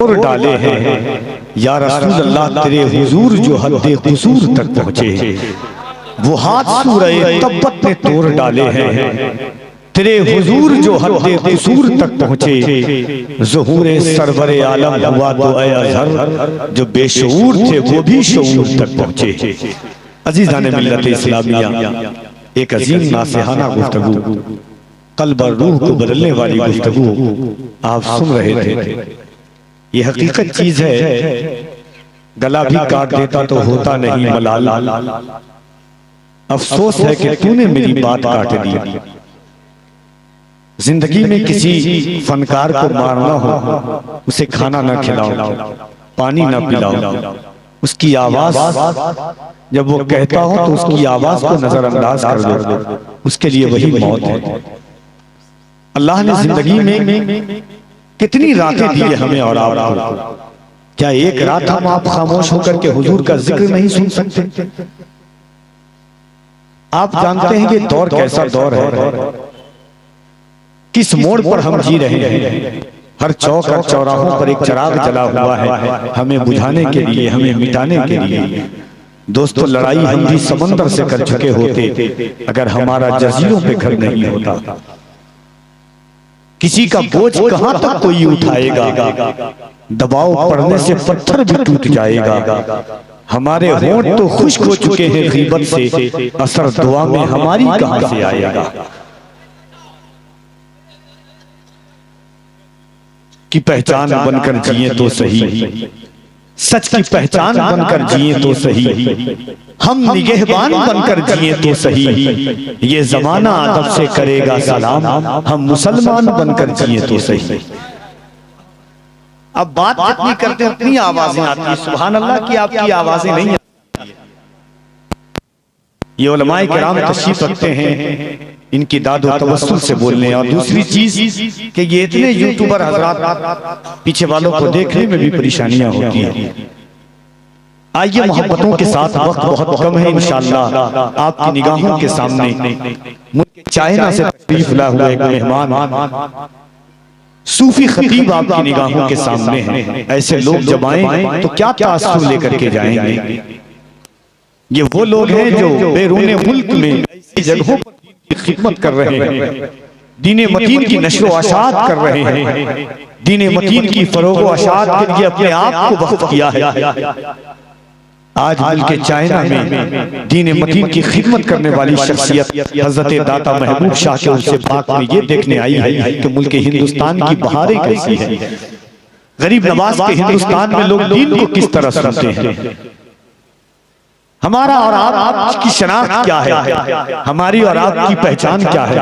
तोड़ डाले हैं। या रसूल अल्लाह तेरे हुजूर जो हद्दे कुसूर तक पहुँचे, वो हाथ सूरह तब्बत ने तोड़ डाले हैं। तेरे हुजूर जो हद्दे कुसूर तक पहुँचे, ज़ुहूरे सरवरे आलम हुआ तो ऐ अज़हर, जो बेशऊर थे वो भी शऊर तक पहुँचे। अज़ीज़ान मिल्लत इस्लामिया, एक अजीम नासिहाना गुफ्तगू, क़ल्ब और रूह को बदलने वाली गुफ्तगू आप सुन रहे थे। ये हकीकत चीज है, गला भी काट देता तो होता नहीं मलाल। अफसोस है कि तूने मेरी बात काट दी। जिंदगी में किसी फनकार को मारना हो, उसे खाना ना खिलाओ, पानी ना पिलाओ, उसकी आवाज जब वो कहता हो तो उसकी आवाज को नजरअंदाज कर दो, उसके लिए वही मौत है। अल्लाह ने जिंदगी में कितनी रातें दी है हमें और आपको। क्या एक रात हम आप खामोश होकर के हुजूर का जिक्र नहीं सुन सकते? आप जानते हैं कि दौर कैसा दौर है, किस मोड़ पर हम जी रहे हैं। हर चौक और चौराहों पर एक चिराग जला हुआ है, हमें बुझाने के लिए, हमें मिटाने के लिए। दोस्तों, लड़ाई हम भी समंदर से कर चुके होते अगर हमारा जजीरों पे घर नहीं होता। किसी का बोझ कहां तक कोई उठाएगा, दबाव पड़ने से पत्थर भी टूट जाएगा। हमारे होंठ तो खुश्क हो चुके हैं गीबत से, असर दुआ में हमारी कहां से आएगा। की पहचान बनकर जिए तो सही, सच की पहचान बनकर जिए तो सही, हम निगहबान बनकर जिए तो सही। ये जमाना अदब से करेगा सलाम, हम मुसलमान बनकर जिए तो सही। अब बात जितनी करते उतनी आवाजें आती है। सुभान अल्लाह की आपकी आवाजें नहीं आती। ये उलमाए किराम तशरीफ रखते हैं इनकी दादो तवस्सुल से बोलने। और दूसरी चीज कि ये इतने यूट्यूबर हजरात पीछे वालों को देखने में भी परेशानियां होती हैं। आइए मोहब्बतों के साथ, वक्त बहुत कम है, इंशाअल्लाह आपकी निगाहों के सामने चाइना से तशरीफ ला हुआ एक मेहमान सूफी खतीब आपकी निगाहों के सामने है। ऐसे लोग जब आए तो क्या तासुर लेकर के जाएंगे। ये वो लोग हैं जो बैरूने मुल्क में ऐसी जगहों पर खिदमत कर रहे हैं, दीने मतीन की नशर व अशात कर रहे हैं, दीने मतीन की फरोग व अशात के लिए अपने आप को वक्फ किया है। आज मुल्क चाइना में दीने मतीन की खिदमत करने वाली शख्सियत हजरत दाता महबूब शाह के उनसे पाक में ये देखने आई है कि मुल्क हिंदुस्तान की बहारें कैसी है। गरीब नवाज के हिंदुस्तान में लोग दीन को किस तरह सुनते हैं। हमारा और आपकी शनाख्त क्या है, हमारी और आपकी पहचान क्या है,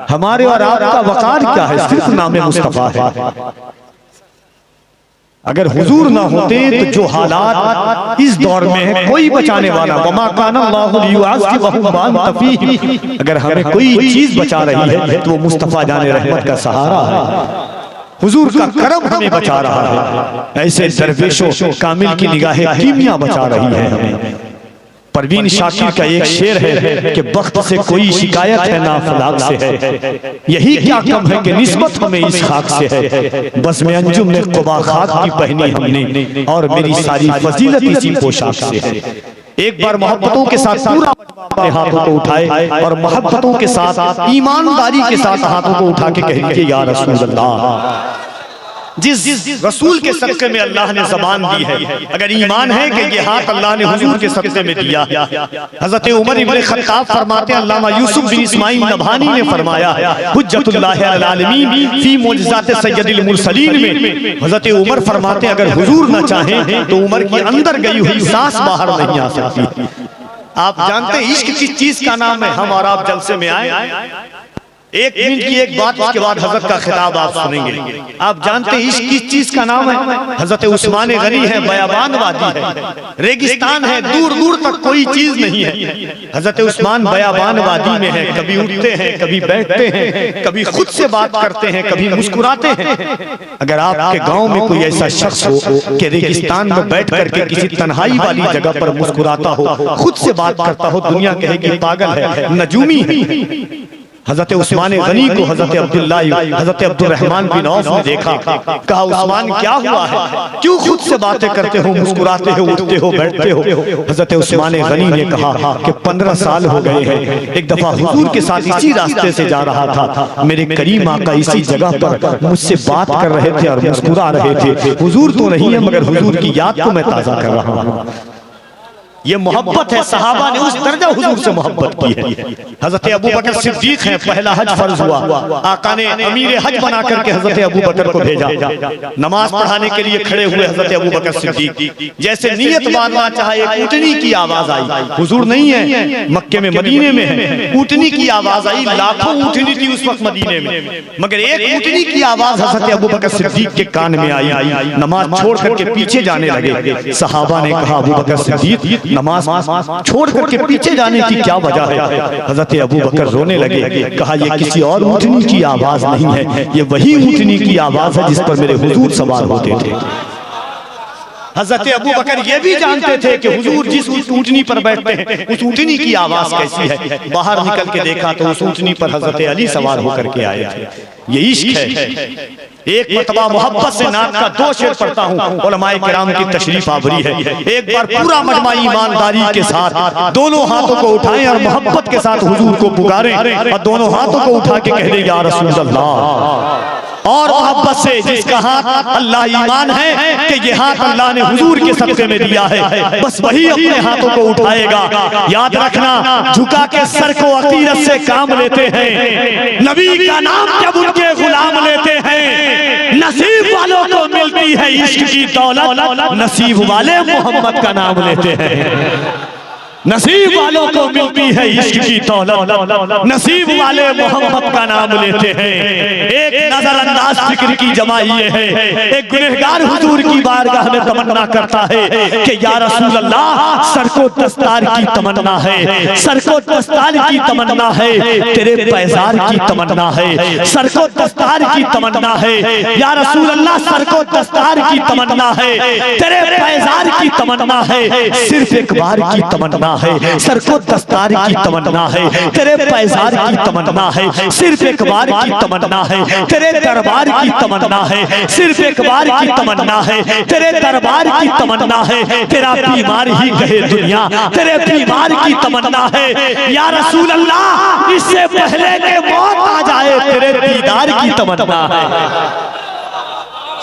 हमारे और आपका वकार क्या है, सिर्फ नाम मुस्तफा है। अगर हुजूर ना होते तो जो हालात इस दौर में है, कोई बचाने वाला, वमा काना अल्लाहु लियुअज़्ज़िबहुम व अंत फ़ीहिम, अगर हमें कोई चीज बचा रही है तो वो मुस्तफा जाने रहमत का सहारा है, हुजूर का करम हमें बचा रहा है। ऐसे दरवेशों कामिल की निगाहें कीमिया बचा रही है हमें। परवीन शाकिर का एक शेर है कि बख्त से कोई शिकायत है ना फलाक से है, यही क्या कम है कि निस्बत हमें इस खाक से है। बस में अंजुम ने क़ुबा खाक की पहनी हमने, और मेरी सारी फजीलत इसी पोशाक से है। एक बार मोहब्बतों के साथ पूरा अपने हाथों को उठाए और मोहब्बतों के साथ ईमानदारी के साथ हाथों को उठा के कहेंगे या रसूल अल्लाह। जिस रसूल के सदक़े में अल्लाह ने ज़बान दी है, अगर ईमान है कि ये हाथ अल्लाह ने हुजूर के सदक़े में दिया। हज़रत उमर इब्न खत्ताब फरमाते हैं, अल्लामा यूसुफ बिन इस्माइल नबहानी ने फरमाया हुज्जतुल्लाह अल आलमीन फी मुअजिज़ात सय्यदिल मुरसलीन में, हज़रत उमर फरमाते हैं अगर हुजूर न चाहें तो उमर की अंदर गई हुई सांस बाहर नहीं आ सकती। आप जानते हैं इश्क किस चीज का नाम है। हम और आप जलसे में आए, एक मिनट की एक बात, उसके बाद हजरत का खिताब आप सुनेंगे। आप जानते हैं इश्क किस चीज का नाम है। हजरत उस्मान गनी है, बयाबान वादी है, रेगिस्तान है, दूर दूर तक कोई चीज नहीं है। हजरत उस्मान बयाबान वादी में है, कभी उठते हैं, कभी बैठते हैं, कभी खुद से बात करते हैं, कभी मुस्कुराते हैं। अगर आपके गांव में कोई ऐसा शख्स हो कि रेगिस्तान में बैठ करके किसी तन्हाई वाली जगह पर मुस्कुराता हो, खुद से बात करता हो, दुनिया कहेगी पागल है, नजूमी है। हजरत उस्मान गनी को हजरत अब्दुल्ला हजरत अब्दुल रहमान बिन औफ ने देखा, कहा उस्मान क्या हुआ है, क्यों खुद से बातें करते हो, मुस्कुराते हो, उठते हो, बैठते हो। हजरत उस्मान गनी ने कहा कि 15 साल हो गए हैं, एक दफा हुजूर के साथ इसी रास्ते से जा रहा था, मेरे करीम आका इसी जगह पर मुझसे बात कर रहे थे और मुस्कुरा रहे थे। हुजूर तो नहीं है मगर हुजूर की याद को मैं ताजा कर रहा हूँ। ये मोहब्बत है, सहाबा ने उस दर्जा हुजूर से मोहब्बत की है। हजरत अबू बकर सिद्दीक हैं, पहला हज फर्ज हुआ, आका ने अमीर हज बना करके हजरत अबू बकर को भेजा, नमाज पढ़ाने के लिए खड़े हुए हजरत अबू बकर सिद्दीक, जैसे नियत बांधना चाहे एक ऊँटनी की आवाज आई, हुजूर नहीं है, मक्के में मदीने में है, ऊँटनी की आवाज आई, लाखों ऊँटनी थी उस वक्त मदीने में, मगर एक ऊँटनी की आवाज हजरत अबू बकर सिद्दीक के कान में आई, नमाज छोड़ करके पीछे जाने लगे। सहाबा ने कहा अबू बकर सिद्दीक नमाज छोड़ करके पीछे जाने की क्या वजह है। हजरत अबू बकर रोने लगे, कहा यह किसी और ऊँटनी की आवाज नहीं है, ये वही ऊँटनी की आवाज है जिस पर मेरे हुजूर सवार होते थे। हजरत अबू बकर ये भी जानते थे कि हुजूर जिस ऊँटनी पर बैठते हैं उस ऊँटनी की आवाज कैसी है। बाहर निकल के देखा तो उस ऊँटनी पर हजरत अली सवार होकर के आए थे। ये इश्क है। एक मरतबा मोहब्बत से नात का 2 शेर पढ़ता हूँ, उलमाए किराम की तशरीफ आवरी है। एक बार पूरा मजमा ईमानदारी के साथ दोनों हाथों को उठाएं और मोहब्बत के साथ हुजूर को पुकारें और दोनों हाथों को उठा के कह दे या रसूल अल्लाह। और मोहब्बत से जिसका हाथ अल्लाह ईमान है कि ये हाथ अल्लाह ने हुजूर के सदक़े में दिया है, बस वही अपने हाथों को उठाएगा। याद रखना, झुका के सर को अकीदत से काम लेते हैं, नबी का नाम जब उनके गुलाम लेते हैं, नसीब वालों को मिलती है इश्क की दौलत, नसीब वाले मोहम्मद का नाम लेते हैं। नसीब वालों को मिलती है इश्क की दौलत, नसीब वाले मोहम्मद का नाम लेते हैं। एक नजरअंदाज फिक्र की जमा ये है, एक गुनहगार हुजूर की बारगाह में तमन्ना करता है कि या रसूल अल्लाह, सर को दस्तार की तमन्ना है, सर को दस्तार की तमन्ना है, तेरे पैजार की तमन्ना है, सर को दस्तार की तमन्ना है, या रसूल अल्लाह, सर को दस्तार की तमन्ना है, तेरे पैजार की तमन्ना है, सिर्फ एक बार की तमन्ना है, सर को दस्तार की तमन्ना है, तेरे पैजार की तमन्ना है, सिर्फ एक बार की तमन्ना है, तेरे दरबार की तमन्ना है, सिर्फ एक बार की तमन्ना है, तेरे दरबार की तमन्ना है, तेरा बीमार ही कहे दुनिया, तेरे बीमार की तमन्ना है, या रसूल अल्लाह, इससे पहले के मौत आ जाए तेरे दीदार की तमन्ना है।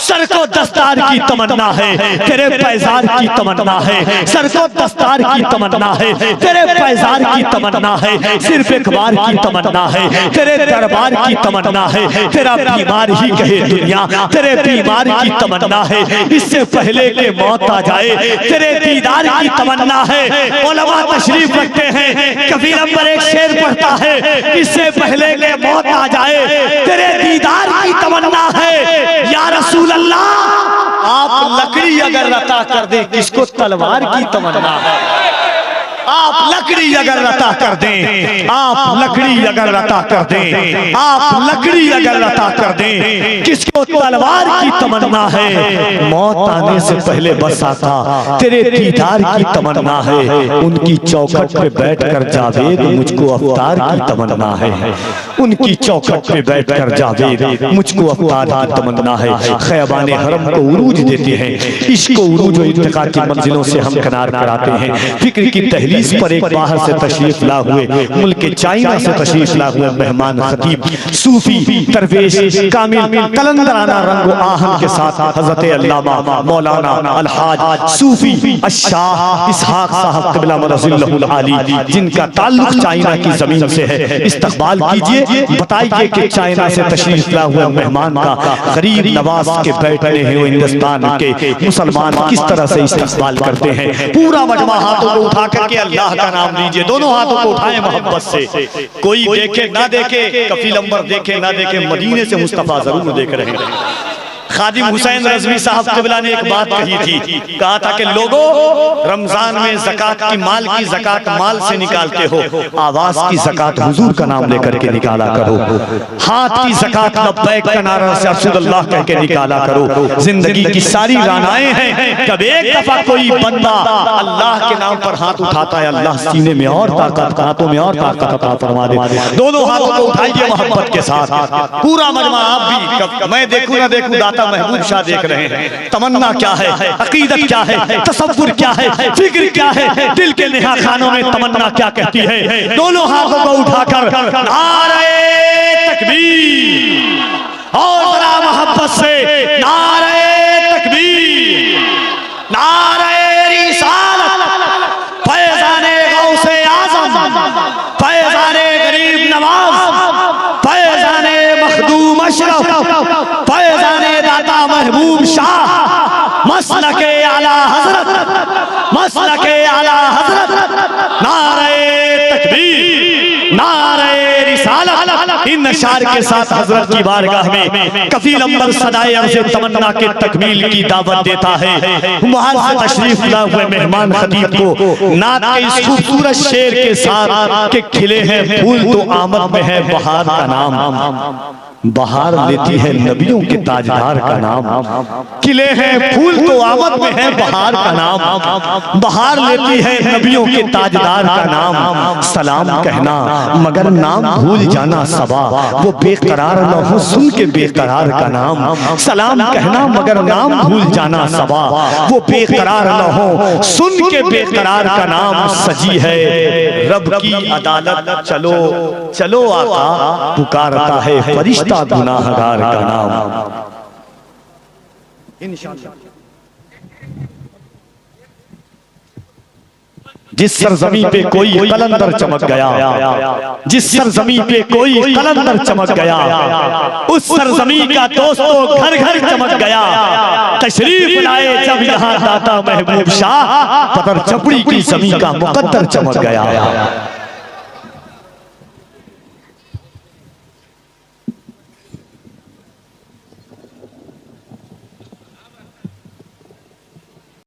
सर को दस्तार की तमन्ना है, तेरे पैजार की तमन्ना है, सर को दस्तार की तमन्ना है, तेरे पैजार की तमन्ना है, सिर्फ एक बार की तमन्ना है, तेरे दरबार की तमन्ना है, तेरा बीमार ही कहे दुनिया, तेरे बीमार की तमन्ना है, इससे पहले के मौत आ जाए तेरे दीदार की तमन्ना है। उलमा तशरीफ रखते हैं, कभी नंबर एक शेर पढ़ता है, इससे पहले के मौत आ जाए तेरे दीदार की तमन्ना है। या रसूल अल्लाह, आप लकड़ी अगर लता कर दे, किसको तलवार की तमन्ना है। आप लकड़ी अगर लता कर दें, आप लकड़ी अगर लता कर दें, आप लकड़ी अगर लता कर दें, किसको तलवार की तमन्ना है। मौत आने से पहले बस आता तेरे दीदार की तमन्ना है। उनकी चौखट पे बैठकर जावेद, मुझको अवतार की तमन्ना है। उनकी चौखट पे बैठकर जावेद, मुझको अवतार की तमन्ना है। ख़ैबान हरम को उरूज देते हैं, इसको उरूज व इर्तिका की मंजिलों से हम किनार कराते हैं। फिक्र की तहलील पर एक बाहर से तशरीफ ला हुए, मुल्क चाइना से तशरीफ ला हुए मेहमान खतीब, सूफी, दरवेश, कामिल, कलंदराना रंग आहन के साथ हजरत अल्लामा मौलाना अलहाज सूफी अशाह इसहाक साहब क़िबला मरज़िल्लहुल आली, जिनका ताल्लुक चाइना की जमीन से है, इस्तकबाल कीजिए। बताइए कि चाइना से तशरीफ ला हुए मेहमान का गरीब नवाज के बैठने हुए हिंदुस्तान के मुसलमान किस तरह से इस्तकबाल करते हैं। पूरा मजमा हाथों को उठा करके अल्लाह का नाम लीजिए, दोनों हाथों को उठाएं मोहब्बत से। कोई देखे ना देखे, कफील अंबर देखे ना देखे, मदीने से मुस्तफा जरूर देख रहे हैं। खादिम हुसैन रज़वी साहब क़िबला ने एक बात कही थी, कहा था कि लोगों, रमजान में ज़कात की माल की ज़कात माल से निकालते हो, आवाज की ज़कात हुजूर का नाम लेकर के निकाला करो, हाथ की ज़कात लब्बैक का नारा से रसूलुल्लाह कह के निकाला करो। जिंदगी की सारी रानाएं हैं, कब एक दफा कोई बंदा अल्लाह के नाम पर हाथ उठाता है, अल्लाह सीने में और ताकत, हाथों में और ताकत अता फरमा दे। दोनों हाथों को उठाइए मोहब्बत के साथ, पूरा मजमा आप भी, मैं देखूं ना देखूं, दाता महबूब शाह देख रहे हैं। तमन्ना क्या है, अकीदत क्या है, तसव्वुर क्या है, फिक्र क्या है, दिल के नेहा खानों में तमन्ना क्या कहती है। दोनों हाथों को उठाकर नारे तकबीर, और बड़ा मोहब्बत से नारे तकबीर, नारे रिसालत, फैज़ाने गौसे आज़म, फैज़ाने गरीब नवाज, फैज़ाने मखदूम अशरफ, फैज़ाने दाता महबूब शाह, मसलके आला हजरत, मसलके आला हजरत, नारे तकबीर, नारे रिसालत। इन अशार के साथ हजरत की बारगाह में कफील अंबर सदाए अर्ज़ तमन्ना के तकमील की दावत देता है। वहां से तशरीफ लाए हुए मेहमान खतीब को नात के इस खूबसूरत शेर के साथ के खिले हैं फूल तो आमद में है बहार का नाम, बहार लेती है नबियों के ताजदार का नाम, खिले हैं फूल तो आमद में है बहार का नाम, बहार लेती है नबियों के ताजदार का नाम। सलाम कहना मगर नाम भूल जाना सबा, वो बेकरार न हो सुन के बेकरार का नाम। सलाम कहना मगर नाम भूल जाना सबा, वो बेकरार न हो सुन के बेकरार का नाम। सजी है रब की अदालत, चलो चलो आका, पुकारता है फरिश्ता गुनाहगार का नाम। जिस सरजमी पे कोई कलंदर चमक गया, जिस सरजमी पे कोई कलंदर चमक गया, उस सरजमी का दोस्तों घर घर चमक गया। तशरीफ लाए जब यहाँ दाता महबूब शाह, पतर चपड़ी की जमीन का मुकद्दर चमक गया।